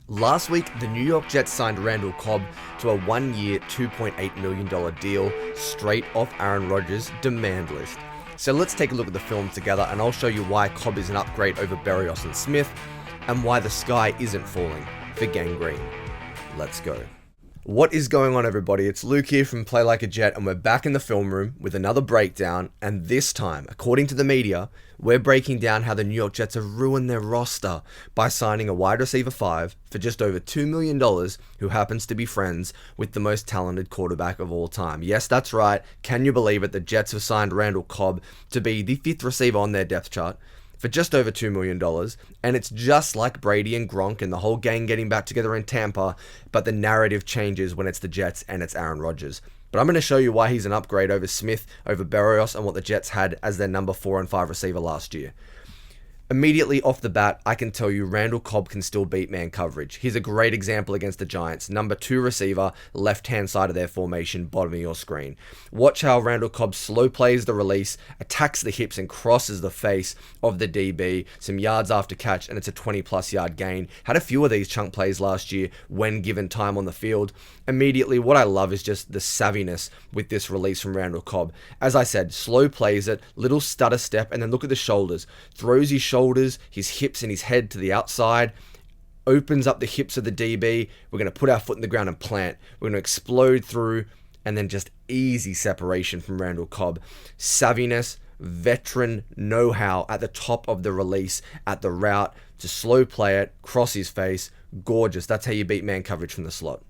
Last week, the New York Jets signed Randall Cobb to a one-year, $2.8 million deal straight off Aaron Rodgers' demand list. So let's take a look at the film together and I'll show you why Cobb is an upgrade over Berrios and Smith and why the sky isn't falling for Gang Green. Let's go. What is going on, everybody? It's Luke here from Play Like a Jet, and we're back in the film room with another breakdown, and this time, according to the media, we're breaking down how the New York Jets have ruined their roster by signing a wide receiver 5 for just over $2 million, who happens to be friends with the most talented quarterback of all time. Yes, that's right. Can you believe it? The Jets have signed Randall Cobb to be the 5th receiver on their depth chart for just over $2 million, and it's just like Brady and Gronk and the whole gang getting back together in Tampa, but the narrative changes when it's the Jets and it's Aaron Rodgers. But I'm going to show you why he's an upgrade over Smith, over Berrios, and what the Jets had as their number 4 and 5 receiver last year. Immediately off the bat, I can tell you Randall Cobb can still beat man coverage. He's a great example against the Giants. Number 2 receiver, left-hand side of their formation, bottom of your screen. Watch how Randall Cobb slow plays the release, attacks the hips and crosses the face of the DB. Some yards after catch, and it's a 20-plus yard gain. Had a few of these chunk plays last year when given time on the field. Immediately, what I love is just the savviness with this release from Randall Cobb. As I said, slow plays it, little stutter step, and then look at the shoulders. Throws his shoulders, his hips and his head to the outside, opens up the hips of the DB. We're going to put our foot in the ground and plant. We're going to explode through, and then just easy separation from Randall Cobb. Savviness, veteran know-how at the top of the release, at the route, to slow play it, cross his face. Gorgeous. That's how you beat man coverage from the slot.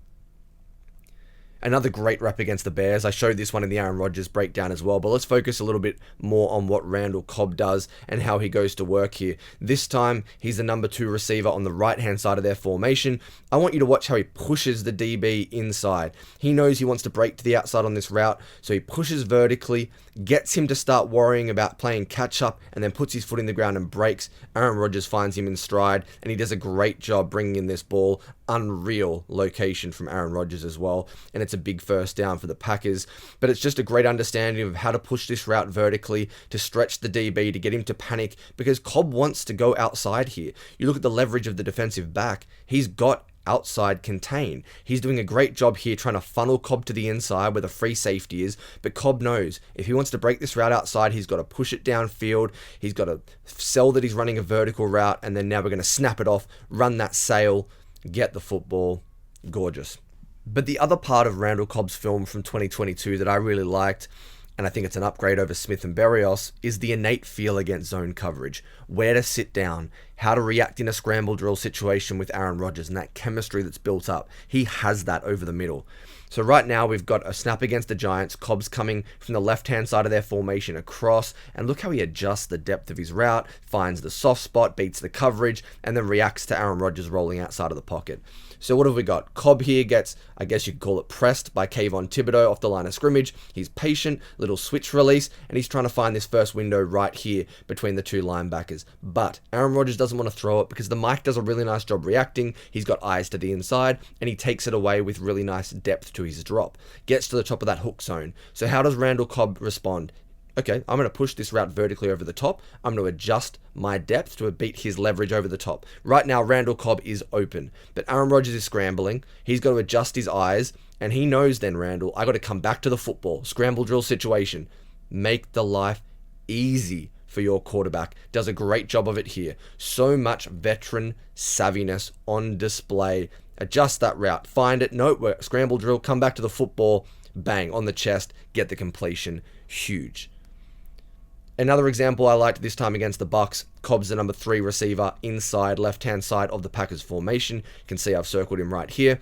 Another great rep against the Bears. I showed this one in the Aaron Rodgers breakdown as well, but let's focus a little bit more on what Randall Cobb does and how he goes to work here. This time, he's the number 2 receiver on the right-hand side of their formation. I want you to watch how he pushes the DB inside. He knows he wants to break to the outside on this route, so he pushes vertically, gets him to start worrying about playing catch-up, and then puts his foot in the ground and breaks. Aaron Rodgers finds him in stride, and he does a great job bringing in this ball. Unreal location from Aaron Rodgers as well, and it's a big first down for the Packers. But it's just a great understanding of how to push this route vertically to stretch the DB, to get him to panic, because Cobb wants to go outside here. You look at the leverage of the defensive back. He's got outside contain. He's doing a great job here trying to funnel Cobb to the inside where the free safety is, but Cobb knows if he wants to break this route outside, he's got to push it downfield. He's got to sell that he's running a vertical route, and then now we're going to snap it off, run that sail, get the football. Gorgeous. But the other part of Randall Cobb's film from 2022 that I really liked, and I think it's an upgrade over Smith and Berrios, is the innate feel against zone coverage. Where to sit down, how to react in a scramble drill situation with Aaron Rodgers, and that chemistry that's built up. He has that over the middle. So right now we've got a snap against the Giants. Cobb's coming from the left-hand side of their formation across, and look how he adjusts the depth of his route, finds the soft spot, beats the coverage, and then reacts to Aaron Rodgers rolling outside of the pocket. So what have we got? Cobb here gets, I guess you could call it, pressed by Kayvon Thibodeau off the line of scrimmage. He's patient, little switch release, and he's trying to find this first window right here between the 2 linebackers. But Aaron Rodgers doesn't want to throw it because the Mike does a really nice job reacting. He's got eyes to the inside, and he takes it away with really nice depth to his drop. Gets to the top of that hook zone. So how does Randall Cobb respond? Okay, I'm going to push this route vertically over the top. I'm going to adjust my depth to beat his leverage over the top. Right now, Randall Cobb is open, but Aaron Rodgers is scrambling. He's got to adjust his eyes, and he knows then, Randall, I got to come back to the football. Scramble drill situation. Make the life easy for your quarterback. Does a great job of it here. So much veteran savviness on display. Adjust that route. Find it. No, scramble drill. Come back to the football. Bang, on the chest. Get the completion. Huge. Another example I liked this time against the Bucks, Cobb's the number 3 receiver inside left-hand side of the Packers formation. You can see I've circled him right here.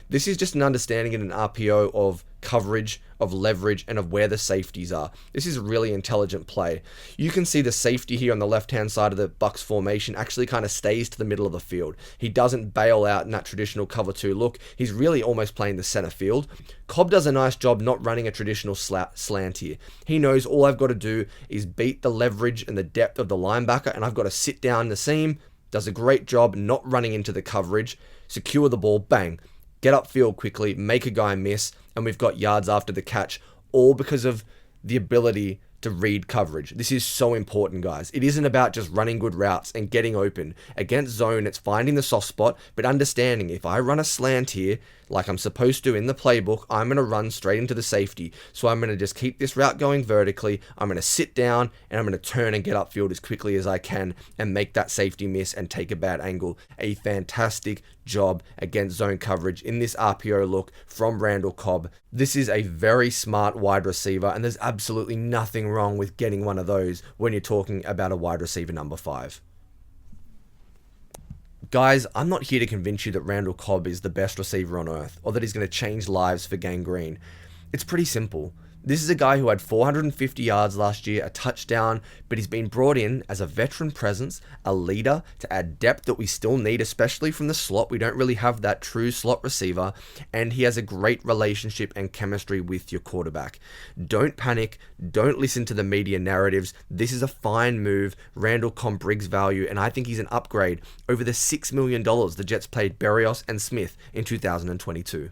This is just an understanding in an RPO of coverage, of leverage, and of where the safeties are. This is a really intelligent play. You can see the safety here on the left-hand side of the Bucks formation actually kind of stays to the middle of the field. He doesn't bail out in that traditional cover 2 look. He's really almost playing the center field. Cobb does a nice job not running a traditional slant here. He knows all I've got to do is beat the leverage and the depth of the linebacker, and I've got to sit down the seam. Does a great job not running into the coverage. Secure the ball, bang. Get upfield quickly, make a guy miss, and we've got yards after the catch, all because of the ability to read coverage. This is so important, guys. It isn't about just running good routes and getting open. Against zone, it's finding the soft spot, but understanding if I run a slant here, like I'm supposed to in the playbook, I'm going to run straight into the safety. So I'm going to just keep this route going vertically. I'm going to sit down and I'm going to turn and get upfield as quickly as I can and make that safety miss and take a bad angle. A fantastic job against zone coverage in this RPO look from Randall Cobb. This is a very smart wide receiver, and there's absolutely nothing wrong with getting one of those when you're talking about a wide receiver number 5. Guys, I'm not here to convince you that Randall Cobb is the best receiver on earth or that he's going to change lives for Gang Green. It's pretty simple. This is a guy who had 450 yards last year, a touchdown, but he's been brought in as a veteran presence, a leader, to add depth that we still need, especially from the slot. We don't really have that true slot receiver, and he has a great relationship and chemistry with your quarterback. Don't panic. Don't listen to the media narratives. This is a fine move. Randall Cobb brings value, and I think he's an upgrade over the $6 million the Jets paid Berrios and Smith in 2022.